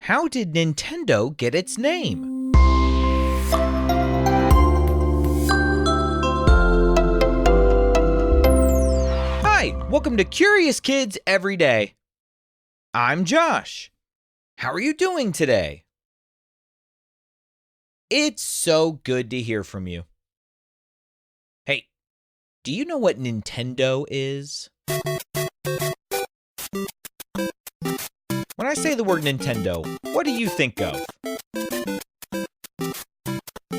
How did Nintendo get its name? Hi, welcome to Curious Kids Every Day. I'm Josh. How are you doing today? It's so good to hear from you. Hey, do you know what Nintendo is? When I say the word Nintendo, what do you think of?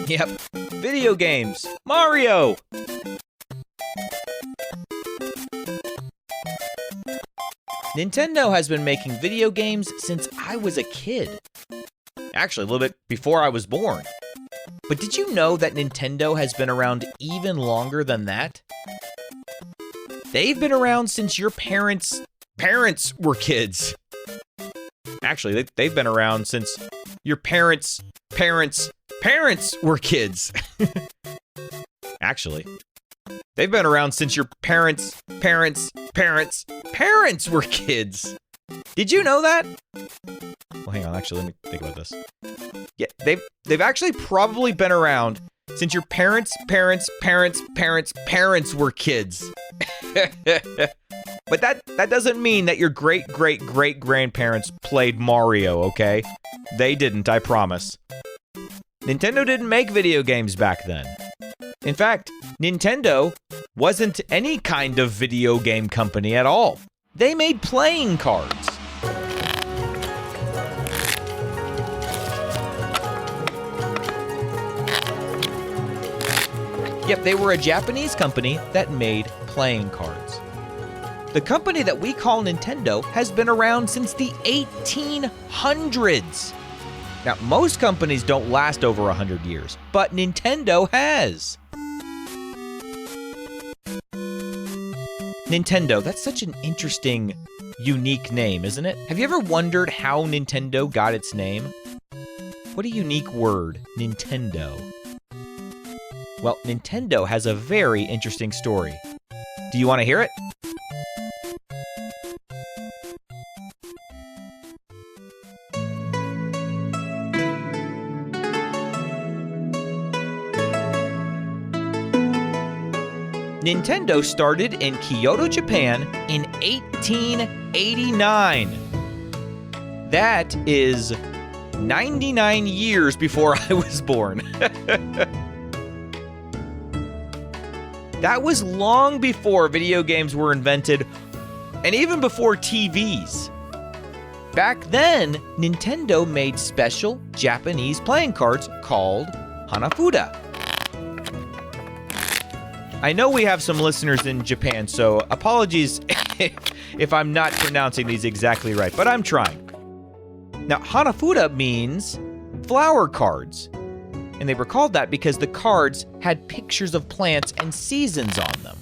Yep, video games, Mario! Nintendo has been making video games since I was a kid. Actually, a little bit before I was born. But did you know that Nintendo has been around even longer than that? They've been around since your parents' were kids. Actually, they've been around since your parents' were kids. Actually, they've been around since your parents' were kids. Did you know that? Well, hang on. Actually, let me think about this. Yeah, they've actually probably been around since your parents' were kids. But that doesn't mean that your great-great-great-grandparents played Mario, okay? They didn't, I promise. Nintendo didn't make video games back then. In fact, Nintendo wasn't any kind of video game company at all. They made playing cards. Yep, they were a Japanese company that made playing cards. The company that we call Nintendo has been around since the 1800s. Now, most companies don't last over 100 years, but Nintendo has. Nintendo, that's such an interesting, unique name, isn't it? Have you ever wondered how Nintendo got its name? What a unique word, Nintendo. Well, Nintendo has a very interesting story. Do you want to hear it? Nintendo started in Kyoto, Japan in 1889. That is 99 years before I was born. That was long before video games were invented, and even before TVs. Back then, Nintendo made special Japanese playing cards called Hanafuda. I know we have some listeners in Japan, so apologies if I'm not pronouncing these exactly right, but I'm trying. Now, Hanafuda means flower cards, and they were called that because the cards had pictures of plants and seasons on them.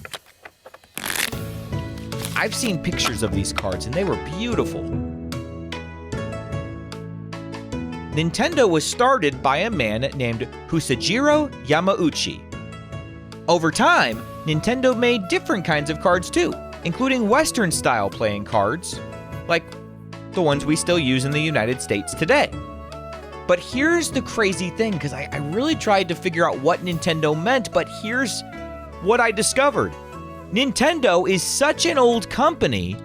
I've seen pictures of these cards, and they were beautiful. Nintendo was started by a man named Husajiro Yamauchi. Over time, Nintendo made different kinds of cards too, including Western-style playing cards, like the ones we still use in the United States today. But here's the crazy thing, because I really tried to figure out what Nintendo meant, but here's what I discovered. Nintendo is such an old company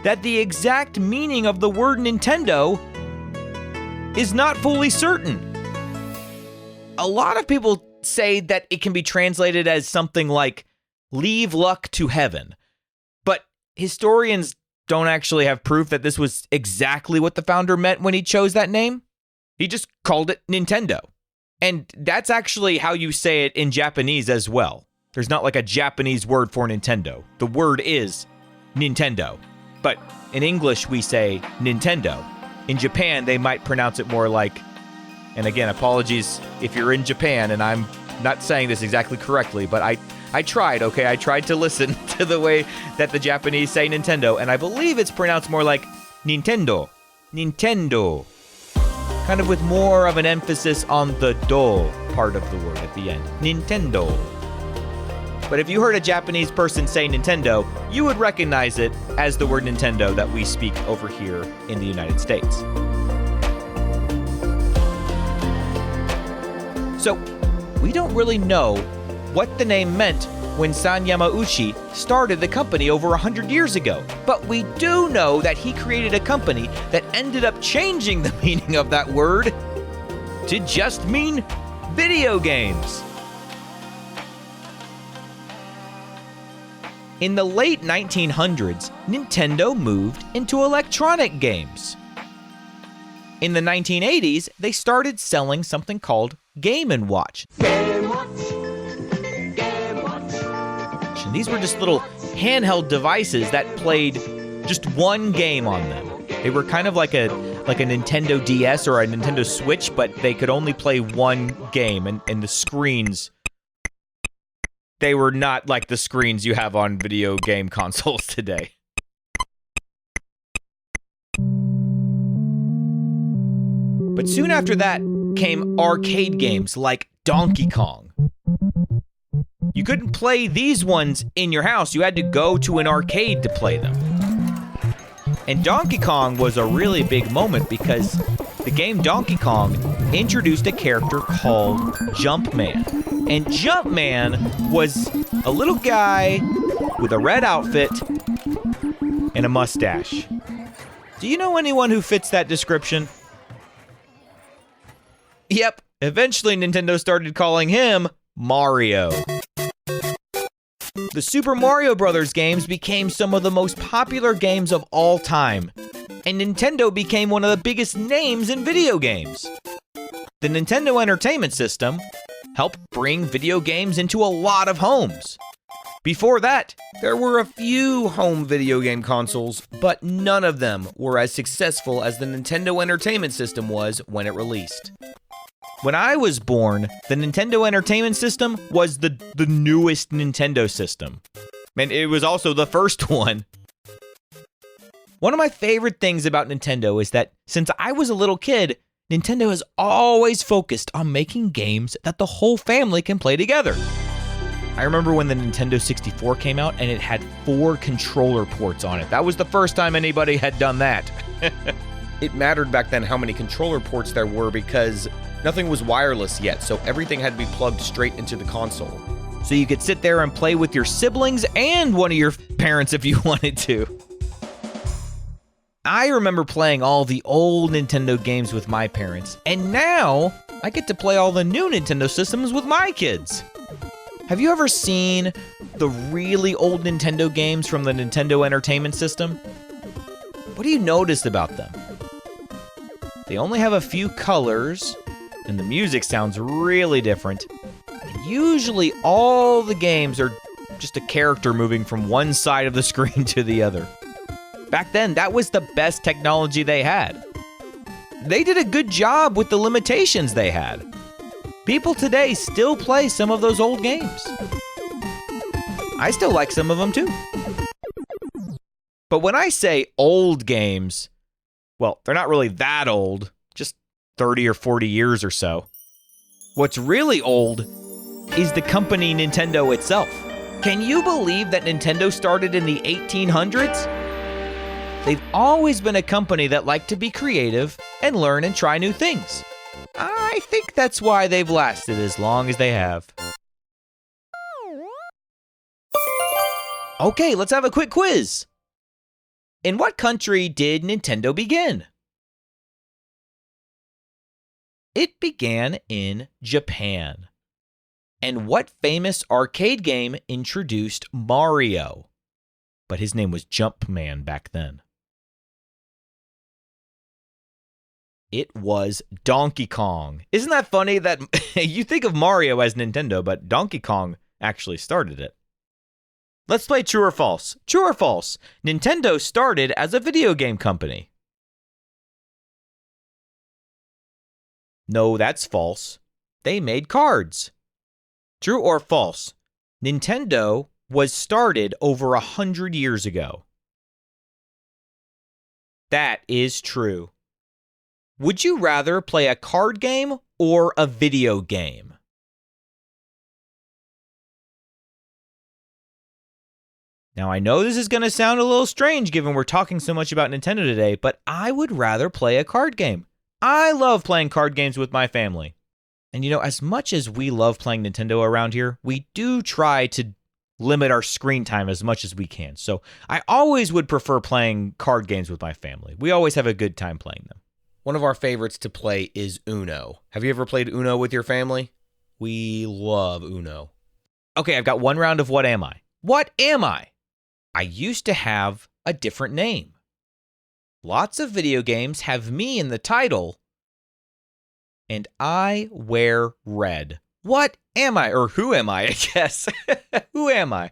that the exact meaning of the word Nintendo is not fully certain. A lot of people say that it can be translated as something like leave luck to heaven. But historians don't actually have proof that this was exactly what the founder meant when he chose that name. He just called it Nintendo. And that's actually how you say it in Japanese as well. There's not like a Japanese word for Nintendo. The word is Nintendo. But in English, we say Nintendo. In Japan, they might pronounce it more like, and again, apologies if you're in Japan and I'm not saying this exactly correctly, but I tried, okay? I tried to listen to the way that the Japanese say Nintendo, and I believe it's pronounced more like Nintendo. Nintendo. Kind of with more of an emphasis on the do part of the word at the end. Nintendo. But if you heard a Japanese person say Nintendo, you would recognize it as the word Nintendo that we speak over here in the United States. So, we don't really know what the name meant when San Yamauchi started the company over 100 years ago. But we do know that he created a company that ended up changing the meaning of that word to just mean video games. In the late 1900s, Nintendo moved into electronic games. In the 1980s, they started selling something called Game & Watch. And these were just little handheld devices that played just one game on them. They were kind of like a Nintendo DS or a Nintendo Switch, but they could only play one game, and the screens, they were not like the screens you have on video game consoles today. But soon after that came arcade games like Donkey Kong. You couldn't play these ones in your house. You had to go to an arcade to play them. And Donkey Kong was a really big moment because the game Donkey Kong introduced a character called Jumpman. And Jumpman was a little guy with a red outfit and a mustache. Do you know anyone who fits that description? Yep, eventually Nintendo started calling him Mario. The Super Mario Bros. Games became some of the most popular games of all time, and Nintendo became one of the biggest names in video games. The Nintendo Entertainment System helped bring video games into a lot of homes. Before that, there were a few home video game consoles, but none of them were as successful as the Nintendo Entertainment System was when it released. When I was born, the Nintendo Entertainment System was the newest Nintendo system. And it was also the first one. One of my favorite things about Nintendo is that since I was a little kid, Nintendo has always focused on making games that the whole family can play together. I remember when the Nintendo 64 came out and it had 4 controller ports on it. That was the first time anybody had done that. It mattered back then how many controller ports there were because nothing was wireless yet, so everything had to be plugged straight into the console. So you could sit there and play with your siblings and one of your parents if you wanted to. I remember playing all the old Nintendo games with my parents, and now I get to play all the new Nintendo systems with my kids. Have you ever seen the really old Nintendo games from the Nintendo Entertainment System? What do you notice about them? They only have a few colors, and the music sounds really different. And usually all the games are just a character moving from one side of the screen to the other. Back then, that was the best technology they had. They did a good job with the limitations they had. People today still play some of those old games. I still like some of them too. But when I say old games, well, they're not really that old, just 30 or 40 years or so. What's really old is the company Nintendo itself. Can you believe that Nintendo started in the 1800s? They've always been a company that liked to be creative and learn and try new things. I think that's why they've lasted as long as they have. Okay, let's have a quick quiz. In what country did Nintendo begin? It began in Japan. And what famous arcade game introduced Mario? But his name was Jumpman back then. It was Donkey Kong. Isn't that funny that you think of Mario as Nintendo, but Donkey Kong actually started it? Let's play true or false. True or false? Nintendo started as a video game company. No, that's false. They made cards. True or false? Nintendo was started over 100 years ago. That is true. Would you rather play a card game or a video game? Now, I know this is going to sound a little strange given we're talking so much about Nintendo today, but I would rather play a card game. I love playing card games with my family. And as much as we love playing Nintendo around here, we do try to limit our screen time as much as we can. So I always would prefer playing card games with my family. We always have a good time playing them. One of our favorites to play is Uno. Have you ever played Uno with your family? We love Uno. Okay, I've got one round of What Am I? What am I? I used to have a different name. Lots of video games have me in the title, and I wear red. What am I? Or who am I guess. Who am I?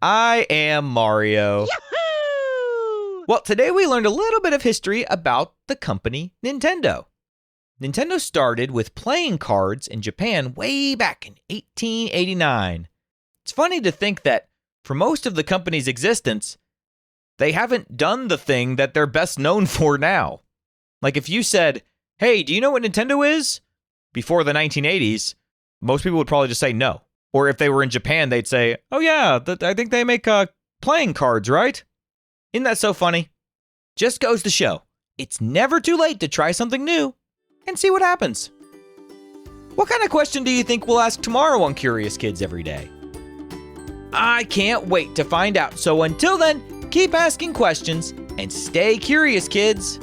I am Mario. Yahoo! Well, today we learned a little bit of history about the company Nintendo. Nintendo started with playing cards in Japan way back in 1889. It's funny to think that for most of the company's existence, they haven't done the thing that they're best known for now. Like if you said, hey, do you know what Nintendo is? Before the 1980s, most people would probably just say no. Or if they were in Japan, they'd say, oh yeah, I think they make playing cards, right? Isn't that so funny? Just goes to show, it's never too late to try something new and see what happens. What kind of question do you think we'll ask tomorrow on Curious Kids Every Day? I can't wait to find out. So until then, keep asking questions and stay curious, kids.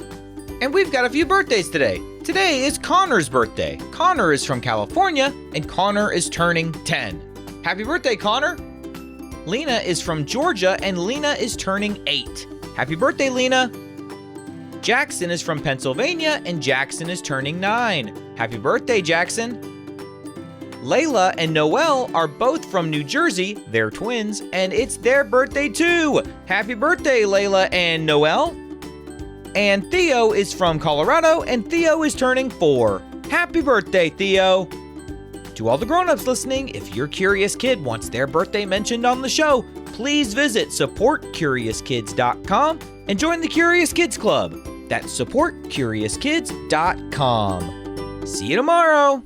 And we've got a few birthdays today. Today is Connor's birthday. Connor is from California, and Connor is turning 10. Happy birthday, Connor! Lena is from Georgia, and Lena is turning 8. Happy birthday, Lena! Jackson is from Pennsylvania, and Jackson is turning 9. Happy birthday, Jackson! Layla and Noelle are both from New Jersey. They're twins, and it's their birthday too. Happy birthday, Layla and Noelle. And Theo is from Colorado, and Theo is turning 4. Happy birthday, Theo. To all the grown-ups listening, if your curious kid wants their birthday mentioned on the show, please visit supportcuriouskids.com and join the Curious Kids Club. That's supportcuriouskids.com. See you tomorrow.